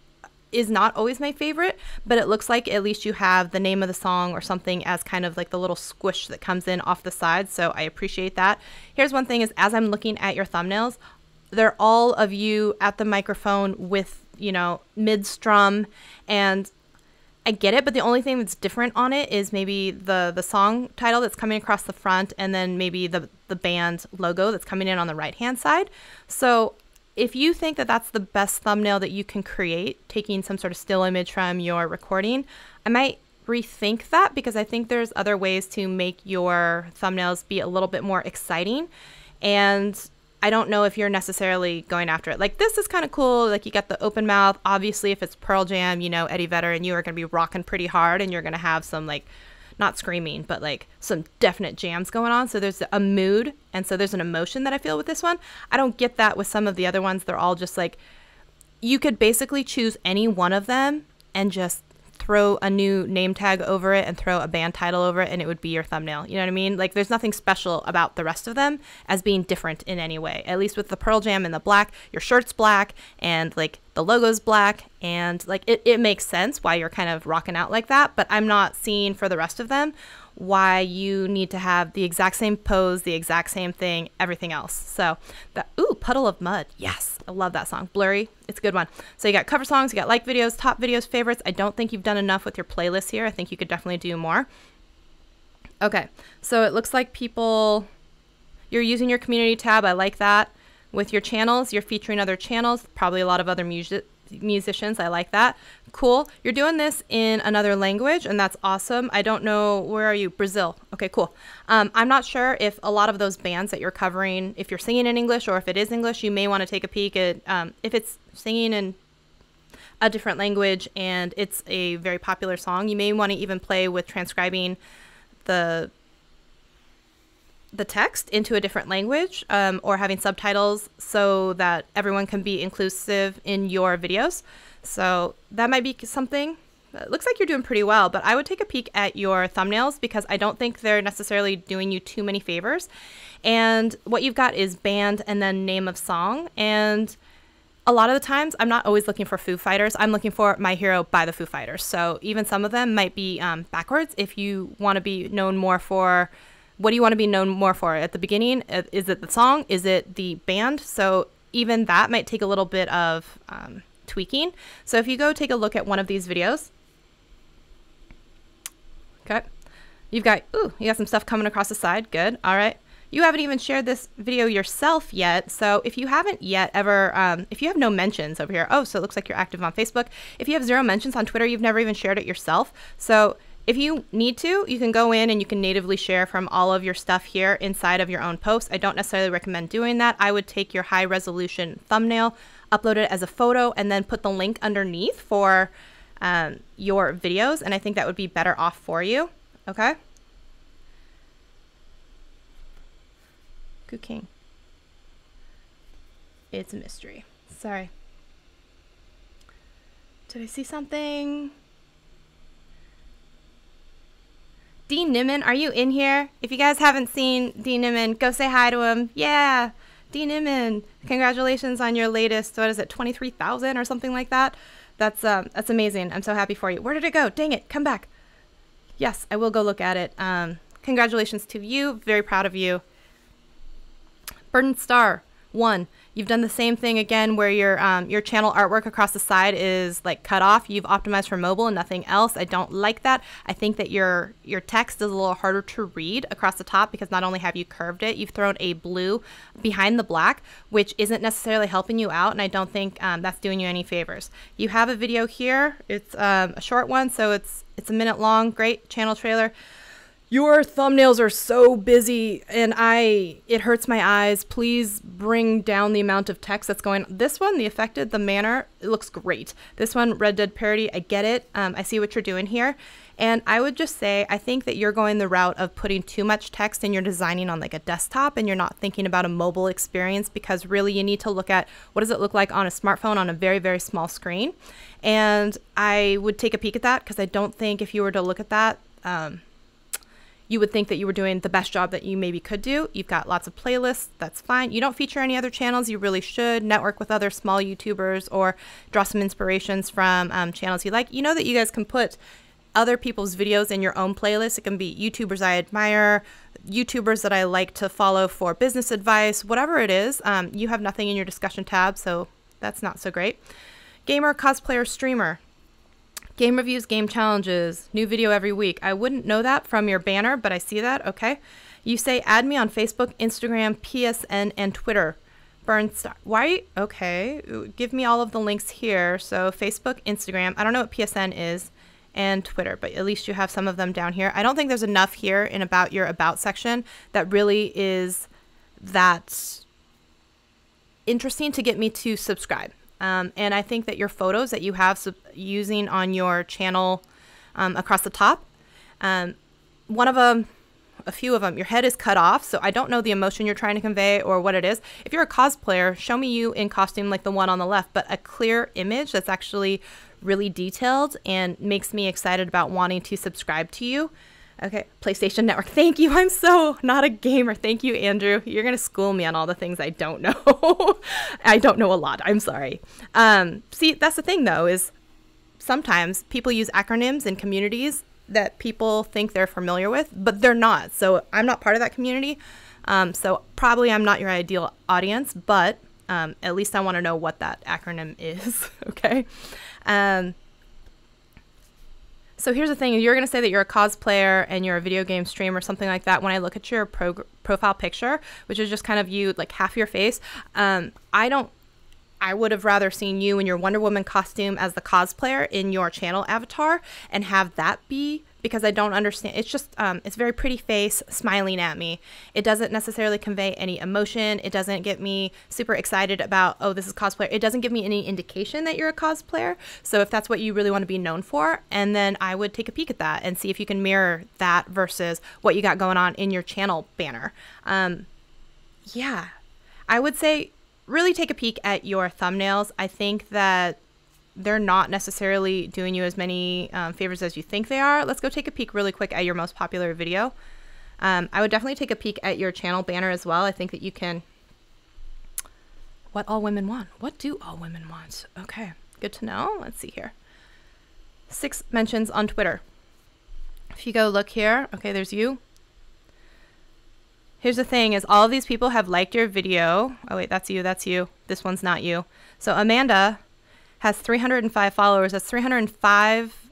is not always my favorite, but it looks like at least you have the name of the song or something as kind of like the little squish that comes in off the side. So I appreciate that. Here's one thing is, as I'm looking at your thumbnails, they're all of you at the microphone with, you know, mid-strum, and I get it, but the only thing that's different on it is maybe the song title that's coming across the front, and then maybe the band logo that's coming in on the right-hand side. So if you think that that's the best thumbnail that you can create, taking some sort of still image from your recording, I might rethink that, because I think there's other ways to make your thumbnails be a little bit more exciting. And I don't know if you're necessarily going after it. Like, this is kind of cool. Like, you got the open mouth. Obviously, if it's Pearl Jam, you know, Eddie Vedder, and you are going to be rocking pretty hard, and you're going to have some, like, not screaming, but like some definite jams going on. So there's a mood, and so there's an emotion that I feel with this one. I don't get that with some of the other ones. They're all just like, you could basically choose any one of them and just throw a new name tag over it and throw a band title over it, and it would be your thumbnail. You know what I mean? Like, there's nothing special about the rest of them as being different in any way. At least with the Pearl Jam and the black, your shirt's black and like the logo's black, and like it makes sense why you're kind of rocking out like that. But I'm not seeing for the rest of them why you need to have the exact same pose, the exact same thing, everything else. So that, ooh, Puddle of Mud. Yes, I love that song. Blurry, it's a good one. So you got cover songs, you got like videos, top videos, favorites. I don't think you've done enough with your playlist here. I think you could definitely do more. Okay, so it looks like you're using your community tab. I like that. With your channels, you're featuring other channels, probably a lot of other musicians. I like that. Cool. You're doing this in another language, and that's awesome. I don't know, where are you? Brazil. Okay, cool. I'm not sure if a lot of those bands that you're covering, if you're singing in English or if it is English, you may want to take a peek at if it's singing in a different language and it's a very popular song, you may want to even play with transcribing the text into a different language, or having subtitles so that everyone can be inclusive in your videos. So that might be something. It looks like you're doing pretty well, but I would take a peek at your thumbnails, because I don't think they're necessarily doing you too many favors. And what you've got is band and then name of song. And a lot of the times I'm not always looking for Foo Fighters. I'm looking for My Hero by the Foo Fighters. So even some of them might be backwards. If you want to be known more for, what do you want to be known more for at the beginning? Is it the song? Is it the band? So even that might take a little bit of tweaking. So if you go take a look at one of these videos, okay, you got some stuff coming across the side. Good. All right. You haven't even shared this video yourself yet. So if you haven't yet ever, if you have no mentions over here, oh, so it looks like you're active on Facebook. If you have 0 mentions on Twitter, you've never even shared it yourself. So If you need to, you can go in and you can natively share from all of your stuff here inside of your own post. I don't necessarily recommend doing that. I would take your high resolution thumbnail, upload it as a photo, and then put the link underneath for your videos. And I think that would be better off for you. Okay. Good King. It's a mystery. Sorry. Did I see something? Dean Nimman, are you in here? If you guys haven't seen Dean Nimman, go say hi to him. Yeah, Dean Nimman, congratulations on your latest, what is it, 23,000 or something like that? That's amazing. I'm so happy for you. Where did it go? Dang it, come back. Yes, I will go look at it. Congratulations to you. Very proud of you. Burden Star 1. You've done the same thing again where your channel artwork across the side is like cut off. You've optimized for mobile and nothing else. I don't like that. I think that your text is a little harder to read across the top because not only have you curved it, you've thrown a blue behind the black, which isn't necessarily helping you out, and I don't think that's doing you any favors. You have a video here. It's a short one, so it's a minute long. Great channel trailer. Your thumbnails are so busy and it hurts my eyes. Please bring down the amount of text that's going on. This one, the affected, the manner, it looks great. This one, Red Dead Parody, I get it. I see what you're doing here. And I would just say, I think that you're going the route of putting too much text and you're designing on like a desktop and you're not thinking about a mobile experience, because really you need to look at what does it look like on a smartphone on a very, very small screen. And I would take a peek at that, because I don't think if you were to look at that, you would think that you were doing the best job that you maybe could do. You've got lots of playlists. That's fine. You don't feature any other channels. You really should network with other small YouTubers or draw some inspirations from channels you like. You know that you guys can put other people's videos in your own playlist. It can be YouTubers I admire, YouTubers that I like to follow for business advice, whatever it is. You have nothing in your discussion tab, so that's not so great. Gamer, cosplayer, streamer. Game reviews, game challenges, new video every week. I wouldn't know that from your banner, but I see that. Okay. You say add me on Facebook, Instagram, PSN, and Twitter. Burnstar. Why? Okay. Give me all of the links here. So Facebook, Instagram. I don't know what PSN is, and Twitter, but at least you have some of them down here. I don't think there's enough here in your about section that really is that interesting to get me to subscribe. And I think that your photos that you have using on your channel across the top, one of them, a few of them, your head is cut off, so I don't know the emotion you're trying to convey or what it is. If you're a cosplayer, show me you in costume like the one on the left, but a clear image that's actually really detailed and makes me excited about wanting to subscribe to you. Okay, PlayStation Network. Thank you. I'm so not a gamer. Thank you, Andrew. You're going to school me on all the things I don't know. I don't know a lot. I'm sorry. See, that's the thing, though, is sometimes people use acronyms in communities that people think they're familiar with, but they're not. So I'm not part of that community. So probably I'm not your ideal audience, but at least I want to know what that acronym is. Okay. So here's the thing, you're going to say that you're a cosplayer and you're a video game streamer or something like that. When I look at your profile picture, which is just kind of you, like half your face, I would have rather seen you in your Wonder Woman costume as the cosplayer in your channel avatar and have that be, because I don't understand. It's just, it's very pretty face smiling at me. It doesn't necessarily convey any emotion. It doesn't get me super excited about, oh, this is cosplayer. It doesn't give me any indication that you're a cosplayer. So if that's what you really want to be known for, and then I would take a peek at that and see if you can mirror that versus what you got going on in your channel banner. Yeah, I would say really take a peek at your thumbnails. I think that they're not necessarily doing you as many favors as you think they are. Let's go take a peek really quick at your most popular video. I would definitely take a peek at your channel banner as well. I think that you can... What all women want? What do all women want? Okay, good to know. Let's see here. 6 mentions on Twitter. If you go look here, okay, there's you. Here's the thing is all of these people have liked your video. Oh wait, that's you, that's you. This one's not you. So Amanda has 305 followers. That's 305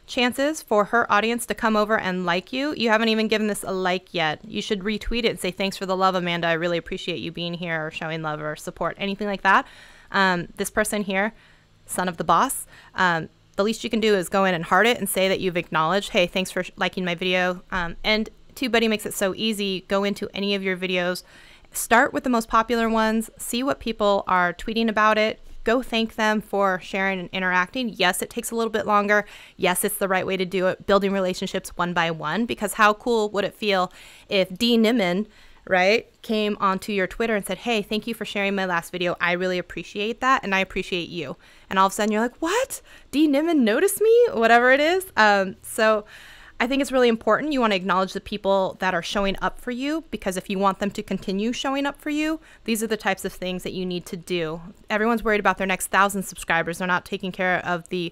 chances for her audience to come over and like you. You haven't even given this a like yet. You should retweet it and say, thanks for the love, Amanda. I really appreciate you being here or showing love or support, anything like that. This person here, son of the boss, the least you can do is go in and heart it and say that you've acknowledged, hey, thanks for liking my video. And TubeBuddy makes it so easy. Go into any of your videos, start with the most popular ones, see what people are tweeting about it, go thank them for sharing and interacting. Yes, it takes a little bit longer. Yes, it's the right way to do it, building relationships one by one, because how cool would it feel if Nimman, right, came onto your Twitter and said, hey, thank you for sharing my last video. I really appreciate that, and I appreciate you. And all of a sudden you're like, what? Nimman noticed me? Whatever it is. So I think it's really important. You want to acknowledge the people that are showing up for you, because if you want them to continue showing up for you, these are the types of things that you need to do. Everyone's worried about their next 1,000 subscribers. They're not taking care of the,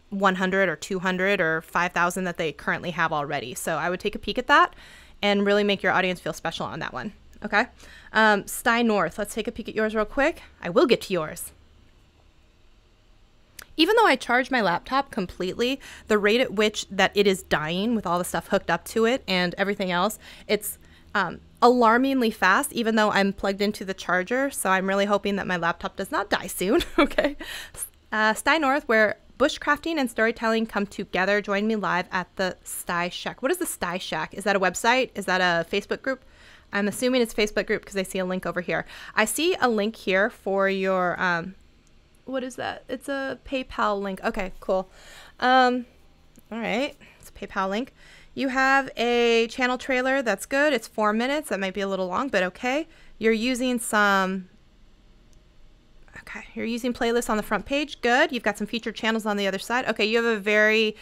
100 or 200 or 5,000 that they currently have already. So I would take a peek at that and really make your audience feel special on that one. Okay. Sty North, let's take a peek at yours real quick. I will get to yours. Even though I charge my laptop completely, the rate at which that it is dying with all the stuff hooked up to it and everything else, it's alarmingly fast, even though I'm plugged into the charger. So I'm really hoping that my laptop does not die soon. Okay. Sty North, where bushcrafting and storytelling come together. Join me live at the Sty Shack. What is the Sty Shack? Is that a website? Is that a Facebook group? I'm assuming it's a Facebook group because I see a link over here. I see a link here for your, what is that? It's a PayPal link. Okay, cool. All right, it's a PayPal link. You have a channel trailer. That's good. It's 4 minutes. That might be a little long, but okay. You're using some, okay, you're using playlists on the front page. Good. You've got some featured channels on the other side. Okay, you have a very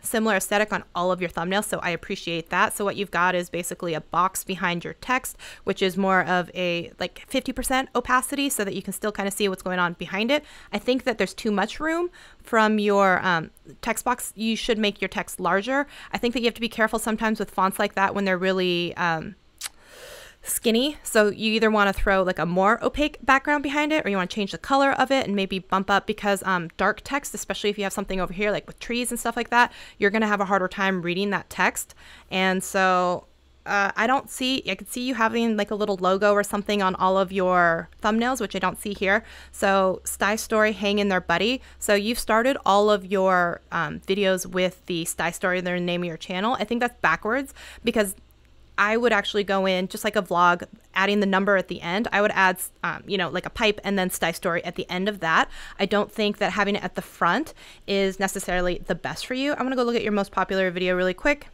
similar aesthetic on all of your thumbnails, so I appreciate that. So what you've got is basically a box behind your text, which is more of a like 50% opacity so that you can still kind of see what's going on behind it. I think that there's too much room from your text box. You should make your text larger. I think that you have to be careful sometimes with fonts like that when they're really skinny. So you either want to throw like a more opaque background behind it, or you want to change the color of it and maybe bump up, because dark text, especially if you have something over here like with trees and stuff like that, you're going to have a harder time reading that text. And so I could see you having like a little logo or something on all of your thumbnails, which I don't see here. So Sty Story, hang in there, buddy. So you've started all of your videos with the Sty Story, the name of your channel. I think that's backwards, because I would actually go in just like a vlog, adding the number at the end. I would add, like a pipe and then Sty Story at the end of that. I don't think that having it at the front is necessarily the best for you. I'm going to go look at your most popular video really quick.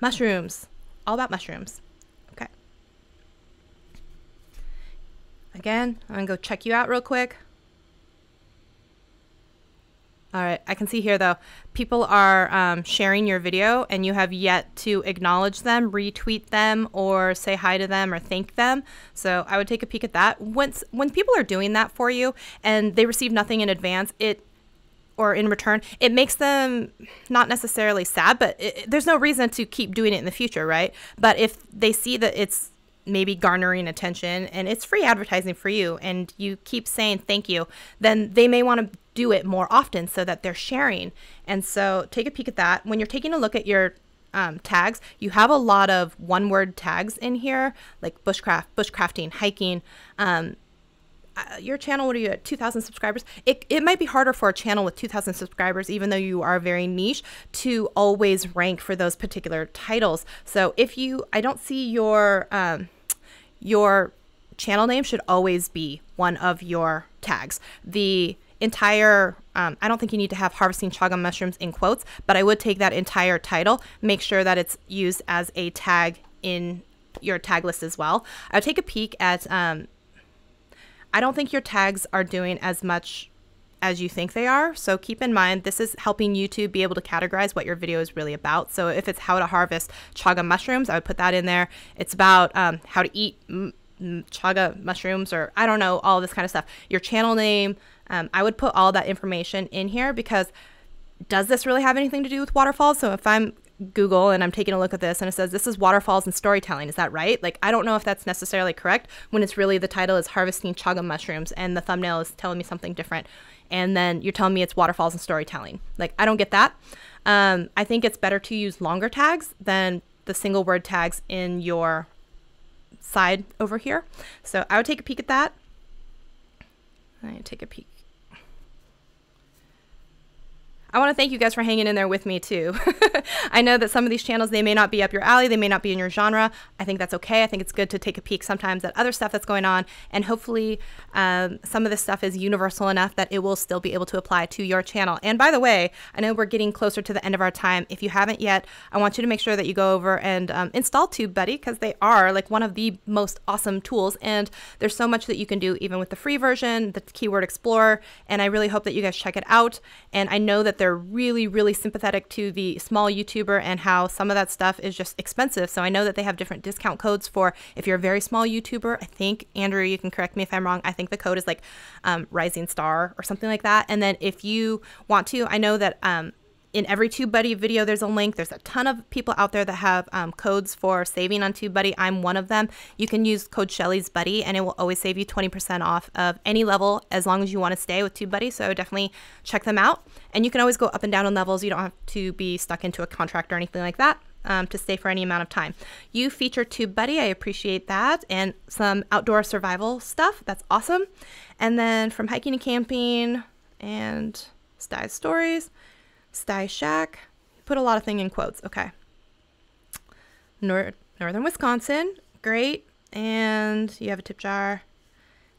Mushrooms. All about mushrooms. Okay. Again, I'm going to go check you out real quick. All right, I can see here though, people are sharing your video and you have yet to acknowledge them, retweet them, or say hi to them or thank them. So I would take a peek at that. When people are doing that for you and they receive nothing in advance, or in return, it makes them not necessarily sad, but there's no reason to keep doing it in the future, right? But if they see that it's maybe garnering attention and it's free advertising for you and you keep saying thank you, then they may want to do it more often so that they're sharing. And so take a peek at that. When you're taking a look at your tags, you have a lot of one-word tags in here, like bushcrafting, hiking. Your channel, what are you at, 2,000 subscribers? It might be harder for a channel with 2,000 subscribers, even though you are very niche, to always rank for those particular titles. So I don't see your channel name should always be one of your tags. The entire, I don't think you need to have harvesting chaga mushrooms in quotes, but I would take that entire title, make sure that it's used as a tag in your tag list as well. I would take a peek at, I don't think your tags are doing as much as you think they are. So keep in mind, this is helping YouTube be able to categorize what your video is really about. So if it's how to harvest chaga mushrooms, I would put that in there. It's about how to eat chaga mushrooms, or I don't know, all this kind of stuff. Your channel name, I would put all that information in here, because does this really have anything to do with waterfalls? So if I'm Google and I'm taking a look at this and it says this is waterfalls and storytelling, is that right? Like, I don't know if that's necessarily correct when it's really the title is harvesting chaga mushrooms and the thumbnail is telling me something different, and then you're telling me it's waterfalls and storytelling. Like, I don't get that. I think it's better to use longer tags than the single word tags in your side over here. So I would take a peek at that. Let me take a peek. I want to thank you guys for hanging in there with me too. I know that some of these channels, they may not be up your alley. They may not be in your genre. I think that's okay. I think it's good to take a peek sometimes at other stuff that's going on. And hopefully some of this stuff is universal enough that it will still be able to apply to your channel. And by the way, I know we're getting closer to the end of our time. If you haven't yet, I want you to make sure that you go over and install TubeBuddy, because they are like one of the most awesome tools. And there's so much that you can do even with the free version, the Keyword Explorer. And I really hope that you guys check it out. And I know that they're really, really sympathetic to the small YouTuber and how some of that stuff is just expensive. So I know that they have different discount codes for if you're a very small YouTuber. I think, Andrew, you can correct me if I'm wrong. I think the code is like Rising Star or something like that. And then if you want to, I know that in every TubeBuddy video, there's a link. There's a ton of people out there that have codes for saving on TubeBuddy. I'm one of them. You can use code Shelly's Buddy, and it will always save you 20% off of any level as long as you want to stay with TubeBuddy. So definitely check them out. And you can always go up and down on levels. You don't have to be stuck into a contract or anything like that to stay for any amount of time. You feature TubeBuddy. I appreciate that. And some outdoor survival stuff. That's awesome. And then from hiking and camping and Sty's stories, Sty Shack, put a lot of things in quotes. Okay. Northern Wisconsin, great. And you have a tip jar,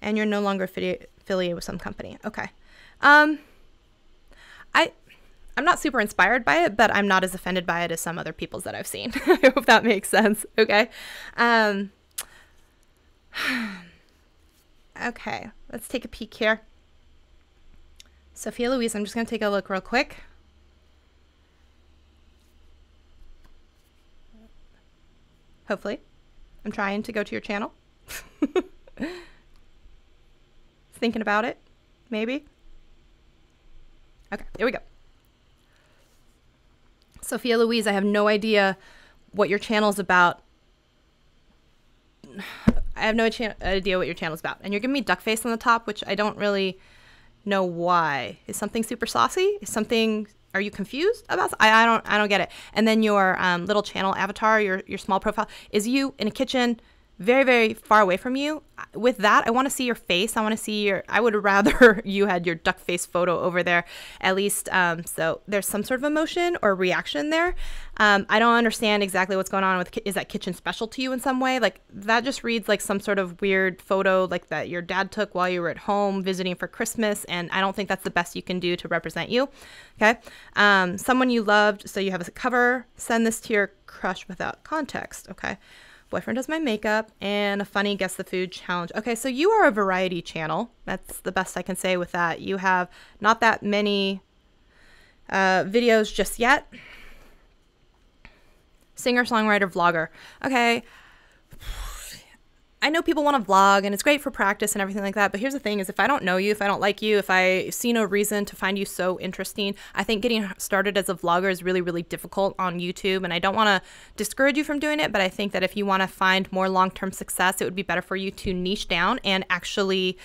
and you're no longer affiliated with some company. Okay. I'm not super inspired by it, but I'm not as offended by it as some other people's that I've seen. I hope that makes sense. Okay. Okay. Let's take a peek here. Sophia, Louise, I'm just going to take a look real quick. Hopefully. I'm trying to go to your channel. Thinking about it, maybe. Okay, here we go. Sophia Louise, I have no idea what your channel is about. I have no idea what your channel is about. And you're giving me duck face on the top, which I don't really know why. Is something super saucy? Is something... Are you confused about? I don't get it. And then your little channel avatar, your small profile, is you in a kitchen, very, very far away from you. With that, I want to see your face. I want to see your. I would rather you had your duck face photo over there, at least. So there's some sort of emotion or reaction there. I don't understand exactly what's going on with. Is that kitchen special to you in some way? Like that just reads like some sort of weird photo, like that your dad took while you were at home visiting for Christmas, and I don't think that's the best you can do to represent you. Okay. Someone you loved, so you have a cover. Send this to your crush without context. Okay. Boyfriend does my makeup, and a funny guess the food challenge. Okay, so you are a variety channel. That's the best I can say with that. You have not that many videos just yet. Singer, songwriter, vlogger. Okay. I know people want to vlog, and it's great for practice and everything like that, but here's the thing is if I don't know you, if I don't like you, if I see no reason to find you so interesting, I think getting started as a vlogger is really, really difficult on YouTube, and I don't want to discourage you from doing it, but I think that if you want to find more long-term success, it would be better for you to niche down and actually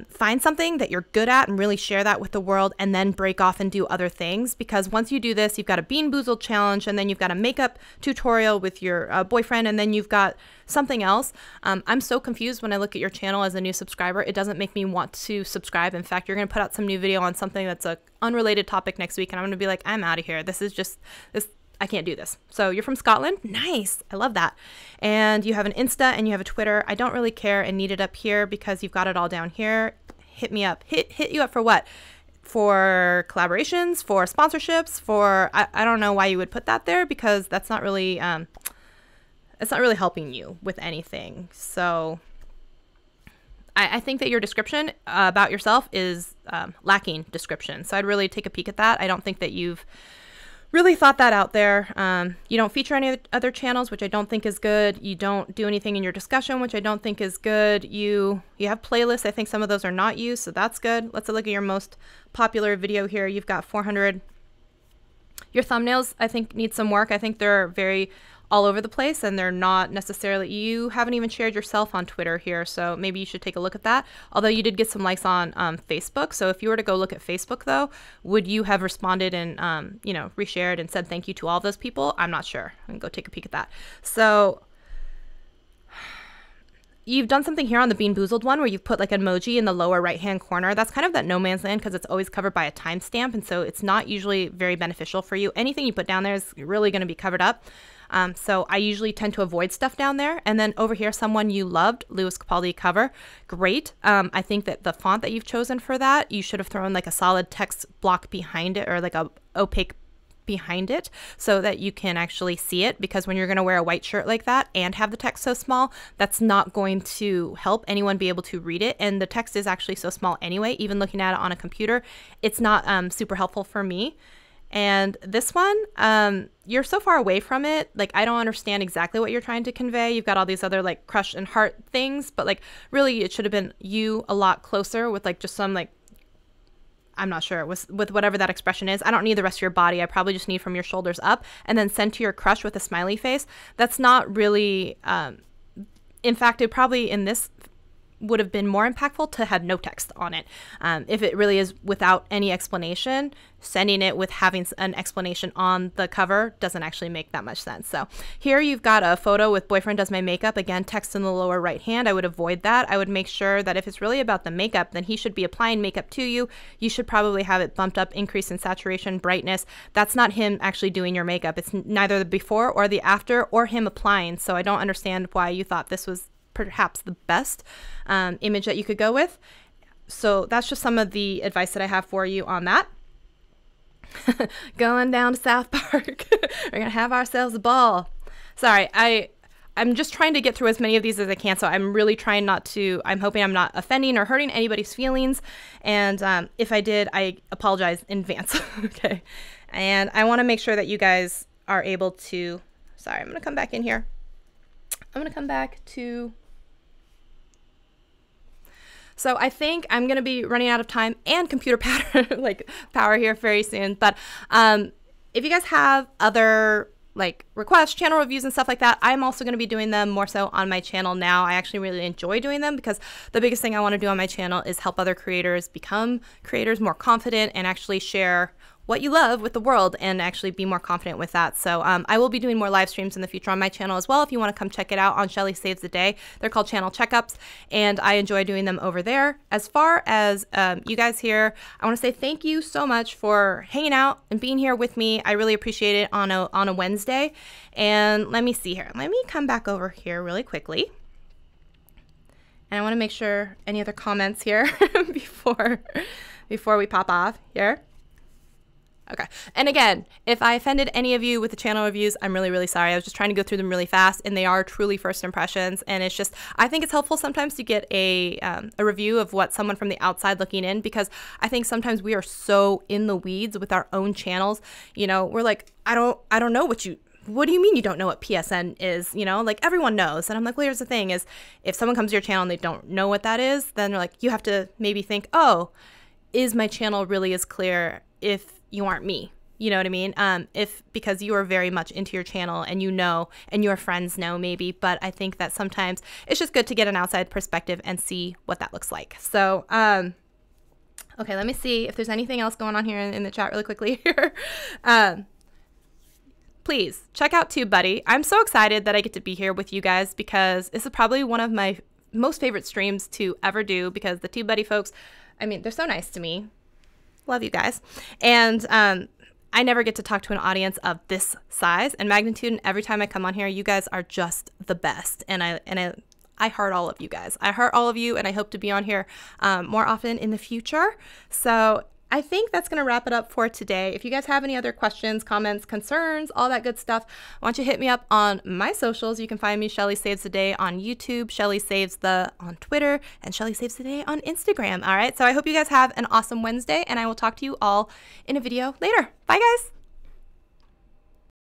find something that you're good at and really share that with the world, and then break off and do other things. Because once you do this, you've got a Bean Boozled challenge, and then you've got a makeup tutorial with your boyfriend, and then you've got something else. I'm so confused when I look at your channel as a new subscriber. It doesn't make me want to subscribe. In fact, you're going to put out some new video on something that's a unrelated topic next week, and I'm going to be like, I'm out of here. This is just this. I can't do this. So you're from Scotland? Nice. I love that. And you have an Insta and you have a Twitter. I don't really care and need it up here because you've got it all down here. Hit me up. Hit you up for what? For collaborations, for sponsorships, for, I don't know why you would put that there, because that's not really, it's not really helping you with anything. So I think that your description about yourself is lacking description. So I'd really take a peek at that. I don't think that you've really thought that out there. You don't feature any other channels, which I don't think is good. You don't do anything in your discussion, which I don't think is good. You have playlists. I think some of those are not used, so that's good. Let's look at your most popular video here. You've got 400. Your thumbnails, I think, need some work. I think they're very all over the place, and they're not necessarily, you haven't even shared yourself on Twitter here, so maybe you should take a look at that. Although you did get some likes on Facebook, so if you were to go look at Facebook though, would you have responded and you know, reshared and said thank you to all of those people? I'm not sure. I can go take a peek at that. So you've done something here on the Bean Boozled one where you've put like an emoji in the lower right-hand corner. That's kind of that no man's land because it's always covered by a timestamp, and so it's not usually very beneficial for you. Anything you put down there is really going to be covered up. So I usually tend to avoid stuff down there. And then over here, someone you loved, Louise Capaldi cover. Great. I think that the font that you've chosen for that, you should have thrown like a solid text block behind it or like a opaque behind it so that you can actually see it, because when you're going to wear a white shirt like that and have the text so small, that's not going to help anyone be able to read it. And the text is actually so small anyway, even looking at it on a computer, it's not super helpful for me. And this one, you're so far away from it. Like, I don't understand exactly what you're trying to convey. You've got all these other like crush and heart things, but like really it should have been you a lot closer with like just some like, I'm not sure, with whatever that expression is. I don't need the rest of your body. I probably just need from your shoulders up, and then send to your crush with a smiley face. That's not really, in fact, it probably in this would have been more impactful to have no text on it. If it really is without any explanation, sending it with having an explanation on the cover doesn't actually make that much sense. So here you've got a photo with boyfriend does my makeup. Again, text in the lower right hand. I would avoid that. I would make sure that if it's really about the makeup, then he should be applying makeup to you. You should probably have it bumped up, increase in saturation, brightness. That's not him actually doing your makeup. It's neither the before or the after or him applying. So I don't understand why you thought this was perhaps the best image that you could go with. So that's just some of the advice that I have for you on that. Going down to South Park. We're gonna have ourselves a ball. Sorry, I'm just trying to get through as many of these as I can, so I'm really trying not to, I'm hoping I'm not offending or hurting anybody's feelings, and if I did, I apologize in advance. Okay, and I want to make sure that you guys are able to, sorry, I'm gonna come back in here. I'm gonna come back to, so I think I'm going to be running out of time and computer power here very soon. But if you guys have other like requests, channel reviews and stuff like that, I'm also going to be doing them more so on my channel now. I actually really enjoy doing them because the biggest thing I want to do on my channel is help other creators become creators more confident and actually share what you love with the world and actually be more confident with that. So I will be doing more live streams in the future on my channel as well. If you want to come check it out on Shelly Saves the Day, they're called channel checkups, and I enjoy doing them over there. As far as you guys here, I want to say thank you so much for hanging out and being here with me. I really appreciate it on a Wednesday. And let me see here. Let me come back over here really quickly. And I want to make sure any other comments here before we pop off here. Okay. And again, if I offended any of you with the channel reviews, I'm really, really sorry. I was just trying to go through them really fast, and they are truly first impressions. And it's just, I think it's helpful sometimes to get a review of what someone from the outside looking in, because I think sometimes we are so in the weeds with our own channels. You know, we're like, I don't know what do you mean you don't know what PSN is? You know, like everyone knows. And I'm like, well, here's the thing is, if someone comes to your channel and they don't know what that is, then they're like, you have to maybe think, oh, is my channel really as clear if you aren't me? You know what I mean? Because you are very much into your channel and you know, and your friends know maybe, but I think that sometimes it's just good to get an outside perspective and see what that looks like. So, okay, let me see if there's anything else going on here in the chat really quickly here. Please check out TubeBuddy. I'm so excited that I get to be here with you guys because this is probably one of my most favorite streams to ever do, because the TubeBuddy folks, I mean, they're so nice to me. Love you guys. And I never get to talk to an audience of this size and magnitude. And every time I come on here, you guys are just the best. And I heart all of you guys. I heart all of you, and I hope to be on here more often in the future. So I think that's going to wrap it up for today. If you guys have any other questions, comments, concerns, all that good stuff, why don't you hit me up on my socials. You can find me Shelly Saves the Day on YouTube, Shelly Saves the on Twitter, and Shelly Saves the Day on Instagram. All right, so I hope you guys have an awesome Wednesday, and I will talk to you all in a video later. Bye, guys.